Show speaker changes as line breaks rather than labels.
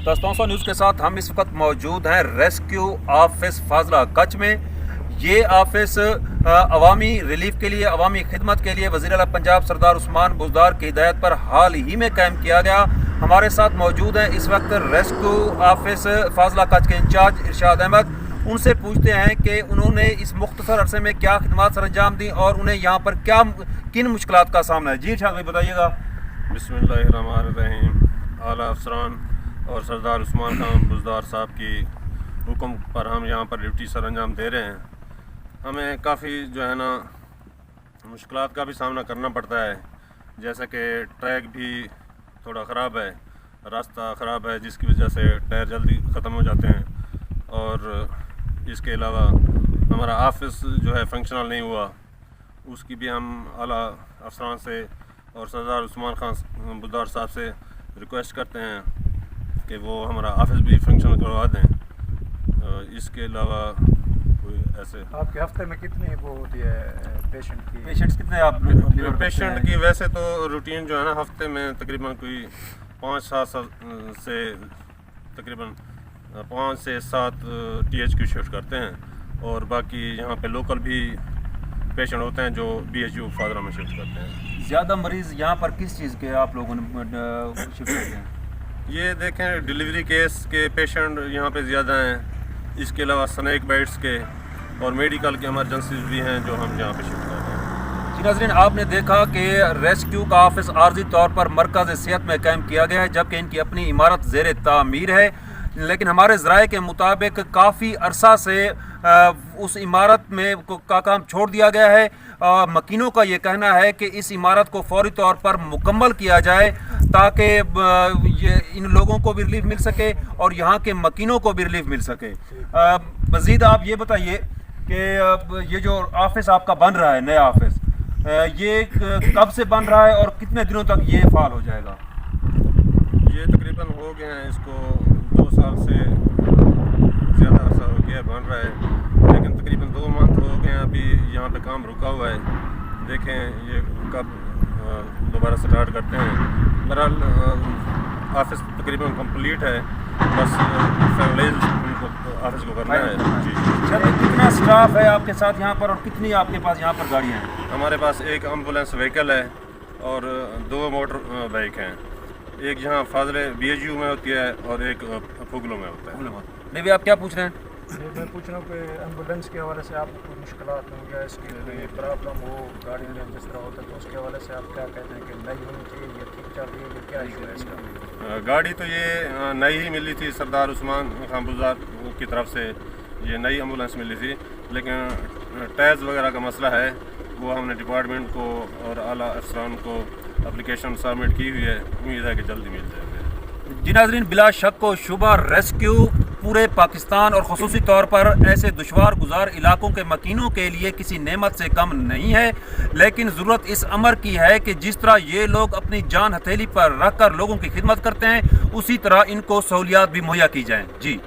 دستانسا news کے ساتھ ہم اس وقت موجود ہیں ریسکیو آفس فاضلہ کچھ میں۔ یہ آفس عوامی ریلیف کے لیے، عوامی خدمت کے لیے وزیر اعلیٰ پنجاب سردار عثمان بزدار کی ہدایت پر حال ہی میں قائم کیا گیا۔ ہمارے ساتھ موجود ہیں اس وقت ریسکیو آفس فاضلہ کچھ کے انچارج ارشاد احمد۔ ان سے پوچھتے ہیں کہ انہوں نے اس مختصر عرصے میں کیا خدمات سر انجام دی اور انہیں یہاں پر کن مشکلات کا سامنا ہے۔ جی ارشاد بھائی بتائیے گا۔
بسم اللہ الرحمن الرحیم۔ اعلیٰ افسران اور سردار عثمان خان بزدار صاحب کی حکم پر ہم یہاں پر ڈیوٹی سر انجام دے رہے ہیں۔ ہمیں کافی مشکلات کا بھی سامنا کرنا پڑتا ہے، جیسا کہ ٹریک بھی تھوڑا خراب ہے، راستہ خراب ہے جس کی وجہ سے ٹائر جلدی ختم ہو جاتے ہیں، اور اس کے علاوہ ہمارا آفس فنکشنل نہیں ہوا، اس کی بھی ہم اعلیٰ افسران سے اور سردار عثمان خان بزدار صاحب سے ریکویسٹ کرتے ہیں کہ وہ ہمارا آفس بھی فنکشنل کروا دیں۔ اس کے علاوہ کوئی ایسے
آپ کے ہفتے میں کتنی وہ ہوتی ہے
پیشنٹس کتنے آپ
پیشنٹ کی؟ ویسے تو روٹین ہفتے میں تقریباً کوئی 5-7 سے تقریباً 5 سے 7 TH کی شفٹ کرتے ہیں، اور باقی یہاں پہ لوکل بھی پیشنٹ ہوتے ہیں جو BHU فاضلہ میں شفٹ کرتے ہیں۔
زیادہ مریض یہاں پر کس چیز کے آپ لوگوں نے شفٹ کرتے ہیں؟
یہ دیکھیں، ڈیلیوری کیس کے پیشنٹ یہاں پہ زیادہ ہیں، اس کے علاوہ سنیک بائٹس کے اور میڈیکل کے ایمرجنسیز بھی ہیں جو ہم یہاں پہ شفٹ کرتے ہیں۔
جی ناظرین، آپ نے دیکھا کہ ریسکیو کا آفس عارضی طور پر مرکز صحت میں قائم کیا گیا ہے، جبکہ ان کی اپنی عمارت زیر تعمیر ہے، لیکن ہمارے ذرائع کے مطابق کافی عرصہ سے اس عمارت میں کا کام چھوڑ دیا گیا ہے۔ مکینوں کا یہ کہنا ہے کہ اس عمارت کو فوری طور پر مکمل کیا جائے تاکہ ان لوگوں کو بھی ریلیف مل سکے اور یہاں کے مکینوں کو بھی ریلیف مل سکے۔ مزید آپ یہ بتائیے کہ یہ جو آفس آپ کا بن رہا ہے، نیا آفس، یہ کب سے بن رہا ہے اور کتنے دنوں تک یہ فعال ہو جائے گا؟
یہ تقریباً ہو گئے ہیں، اس کو 2 سال سے زیادہ عرصہ ہو گیا بن رہا ہے، لیکن تقریباً 2 منتھ ہو گئے ہیں ابھی یہاں پہ کام رکا ہوا ہے۔ دیکھیں یہ کب دوبارہ سٹارٹ کرتے ہیں۔ بہرحال آفس تقریباً کمپلیٹ ہے، بس فائنلائز آفس کو کرنا ہے۔ جی
کتنا سٹاف ہے آپ کے ساتھ یہاں پر اور کتنی آپ کے پاس یہاں پر گاڑیاں ہیں؟
ہمارے پاس ایک ایمبولینس وہیکل ہے اور 2 موٹر بائک ہیں، ایک یہاں فاضلہ BHU میں ہوتی ہے اور ایک پھگلوں میں ہوتا ہے۔
نہیں بھی آپ کیا پوچھ رہے ہیں؟
میں پوچھ رہا ہوں کہ ایمبولینس کے حوالے سے آپ کو کوئی مشکلات ہوں یا اس کی کوئی پرابلم ہو گاڑی میں جس طرح ہوتا ہے، تو اس کے حوالے سے آپ کیا کہتے ہیں کہ نئی ہونی چاہیے یا ٹھیک چل رہی ہے یا کیا ایشو ہے اس کا؟
گاڑی تو یہ نئی ہی ملی تھی، سردار عثمان خان بزدار کی طرف سے یہ نئی ایمبولینس ملی تھی، لیکن ٹائرز وغیرہ کا مسئلہ ہے، وہ ہم نے ڈپارٹمنٹ کو اور اعلیٰ افسران کو اپلیکیشن سبمٹ کی ہوئی ہے، امید ہے کہ جلدی مل جائے گا۔
جی ناظرین، بلا شک و شبہ ریسکیو پورے پاکستان اور خصوصی طور پر ایسے دشوار گزار علاقوں کے مکینوں کے لیے کسی نعمت سے کم نہیں ہے، لیکن ضرورت اس امر کی ہے کہ جس طرح یہ لوگ اپنی جان ہتھیلی پر رکھ کر لوگوں کی خدمت کرتے ہیں، اسی طرح ان کو سہولیات بھی مہیا کی جائیں۔ جی